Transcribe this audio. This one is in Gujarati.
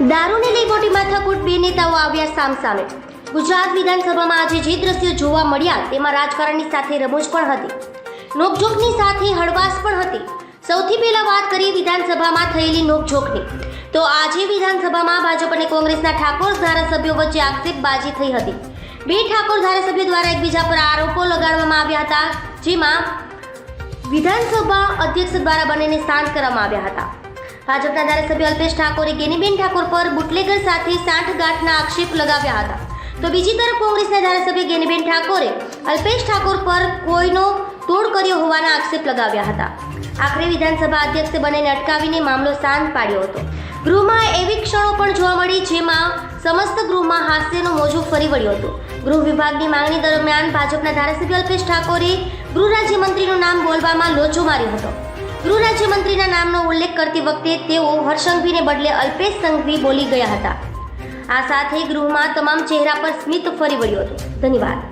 દારૂને લઈ મોટી માથાકૂટ, બે નેતાઓ આવ્યા સામસામે. ગુજરાત વિધાનસભામાં આજે જે દ્રશ્યો જોવા મળ્યા તેમાં રાજકારણની સાથે રમૂજ પણ હતી, નોકઝોકની સાથે હળવાશ પણ હતી. સૌથી પહેલા વાત કરીએ વિધાનસભામાં થયેલી નોકઝોકની, તો આજે વિધાનસભામાં ભાજપ અને કોંગ્રેસના ઠાકોર ધારાસભ્યો વચ્ચે આક્ષેપબાજી થઈ હતી. બે ઠાકોર ધારાસભ્યો દ્વારા એકબીજા પર આરોપો લગાડવામાં આવ્યા હતા, જેમાં વિધાનસભા અધ્યક્ષ દ્વારા બંનેને શાંત કરવામાં આવ્યા હતા. ભાજપના ધારાસભ્ય અલ્પેશ ઠાકોરે ગેનીબેન ઠાકોર પર બુટલેગર સાથે સાંઠગાંઠના આક્ષેપ લગાવ્યા હતા, તો બીજી તરફ કોંગ્રેસના ધારાસભ્ય ગેનીબેન ઠાકોરે અલ્પેશ ઠાકોર પર કોઈનો તોડ કર્યો હોવાના આક્ષેપ લગાવ્યા હતા. આખરે વિધાનસભા અધ્યક્ષે બંનેને અટકાવીને મામલો શાંત પાડ્યો હતો. ગૃહમાં એવી ક્ષણો પણ જોવા મળી જેમાં સમસ્ત ગૃહમાં હાસ્યનું મોજું ફરી વળ્યું હતું. ગૃહ વિભાગની માંગણી દરમિયાન ભાજપના ધારાસભ્ય અલ્પેશ ઠાકોરે ગૃહ રાજ્યમંત્રીનું નામ બોલવામાં લોચો માર્યો હતો. ગૃહ રાજ્યમંત્રીના નામનો ઉલ્લેખ કરતી વખતે તેઓ હર્ષંઘવીને બદલે અલ્પેશ સંઘવી બોલી ગયા હતા. આ સાથે ગૃહમાં તમામ ચહેરા પર સ્મિત ફરી વળ્યું હતું. ધન્યવાદ.